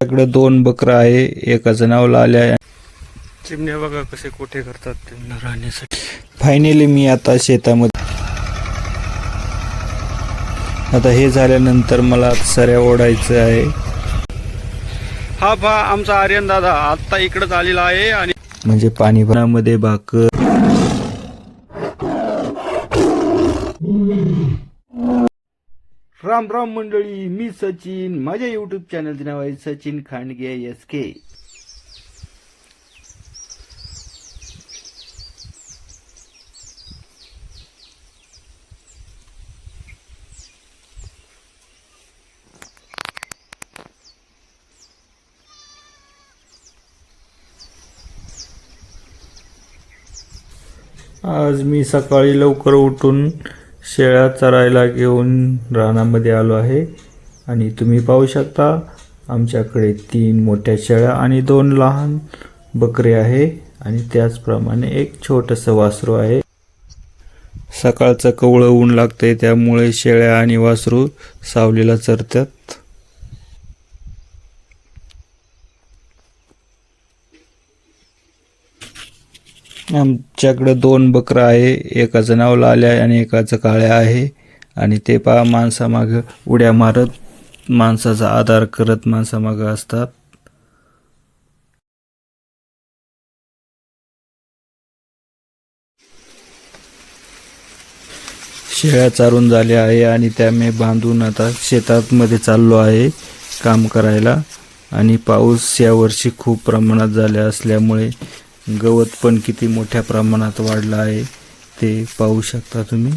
त्याकडे 2 बकरं आहे. एकाचं नाव लाल्या. चिमण्या बघा कसे कोठे करतात त्यांना राहण्यासाठी. फायनली मी आता शेतामध्ये. आता हे झाल्यानंतर मला सऱ्या ओढायचं आहे. हा पहा आमचा आर्यन दादा आता इकडंच आलेला आहे आणि म्हणजे पाणी भरामध्ये भाकर. राम राम मंडळी, मी सचिन. माझ्या यूट्यूब चॅनलचे नाव आहे सचिन खांडगे SK. आज मी सकाळी लवकर उठून शेळ्या चरायला घेऊन रानामध्ये आलो आहे आणि तुम्ही पाहू शकता आमच्याकडे 3 मोठ्या शेळ्या आणि 2 लहान बकरे आहे आणि त्याचप्रमाणे एक छोटंसं वासरू आहे. सकाळचं कवळं ऊन लागतंय त्यामुळे शेळ्या आणि वासरू सावलीला चरतात. आमच्याकडे 2 बकरं आहे. एकाचं नाव लाल्या आणि एकाचं काळ्या आहे आणि ते पहा माणसामागं उड्या मारत माणसाचा आधार करत माणसामागं असतात. शेळ्या चारून झाल्या आहे आणि त्या मी बांधून आता शेतात मध्ये चाललो आहे काम करायला. आणि पाऊस यावर्षी खूप प्रमाणात झाला असल्यामुळे गवत पण किती मोठ्या प्रमाणात वाढलं आहे ते पाहू शकता तुम्ही.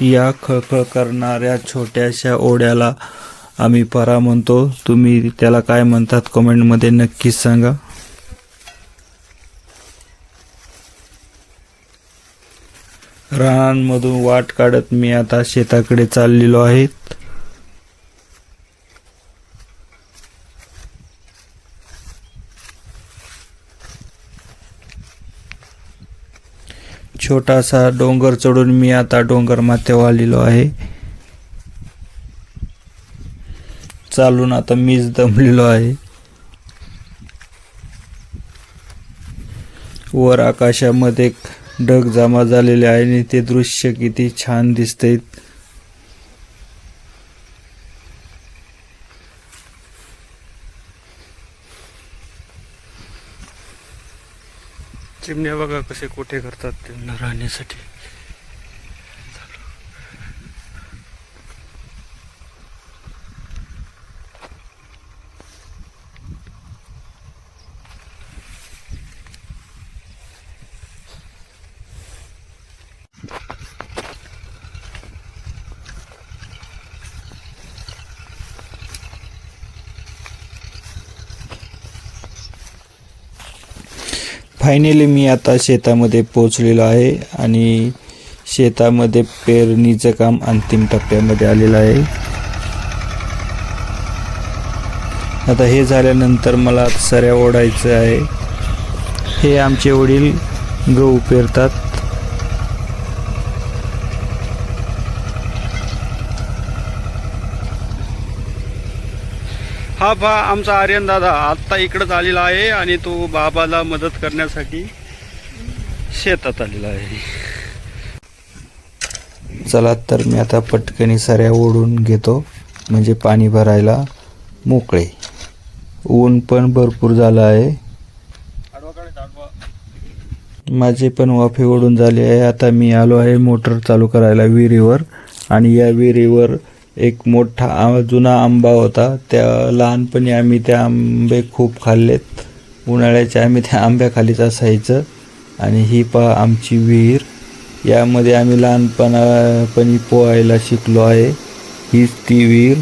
या खळखळ करणाऱ्या छोट्याशा ओढ्याला आम्ही परा म्हणतो. तुम्ही त्याला काय म्हणतात कमेंटमध्ये नक्कीच सांगा. रानांमधून वाट काढत मी आता शेताकडे चाललेलो आहे. छोटासा डोंगर चढून मी आता डोंगर माथ्यावर आलेलो आहे. चालून आता मीच दमलेलो आहे. वर आकाशामध्ये ढग जमा झालेले आहे आणि ते दृश्य किती छान दिसते. चिमण्या बघा कसे कोठे करतात त्यांना राहण्यासाठी. फायनली मी आता शेतामध्ये पोहोचलेलो आहे आणि शेतामध्ये पेरणीचं काम अंतिम टप्प्यामध्ये आलेलं आहे. आता हे झाल्यानंतर मला सऱ्या ओढायचं आहे. हे आमचे वडील गहू पेरतात. हा पहा आमचा आर्यन दादा आता इकडंच आलेला आहे आणि तो बाबाला मदत करण्यासाठी शेतात आलेला आहे. चला तर मी आता पटकनी सऱ्या ओढून घेतो म्हणजे पाणी भरायला मोकळे. ऊन पण भरपूर झालं आहे. माझे पण वाफे ओढून झाले आहे. आता मी आलो आहे मोटर चालू करायला विहिरीवर. आणि या विहिरीवर एक मोठा जुना आंबा होता. त्या लहानपणी आम्ही त्या आंबे खूप खाल्लेत. उन्हाळ्याच्या आम्ही त्या आंब्याखालीच असायचं. आणि ही पहा आमची विहीर. यामध्ये आम्ही लहानपणी पोहायला शिकलो आहे. हीच ती विहीर.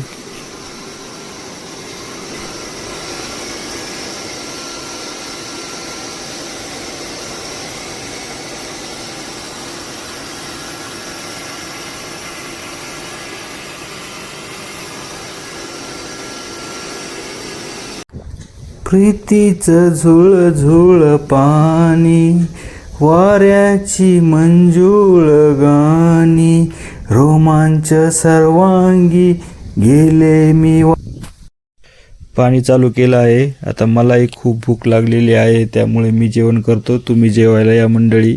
प्रीतीचं झुळ झुळ पाणी, वाऱ्याची मंजूळ गाणी, रोमांच सर्वांगी गेले मी. पाणी चालू केलं आहे. आता मलाही खूप भूक लागलेली आहे, त्यामुळे मी जेवण करतो. तुम्ही जेवायला या मंडळी.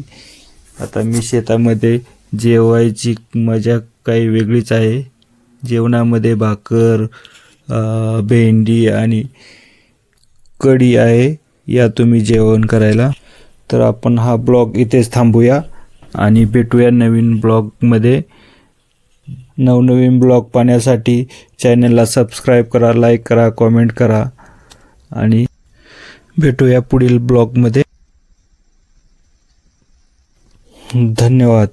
आता मी शेतामध्ये जेवायची मजा काही वेगळीच आहे. जेवणामध्ये भाकर, भेंडी आणि कढी आहे. या तुम्ही जेवण करायला. तर आपण हा ब्लॉग इथेच थांबूया आणि भेटूया नवीन ब्लॉगमध्ये. नवनवीन ब्लॉग पाहण्यासाठी चॅनलला सबस्क्राईब करा, लाईक करा, कॉमेंट करा आणि भेटूया पुढील ब्लॉगमध्ये. धन्यवाद.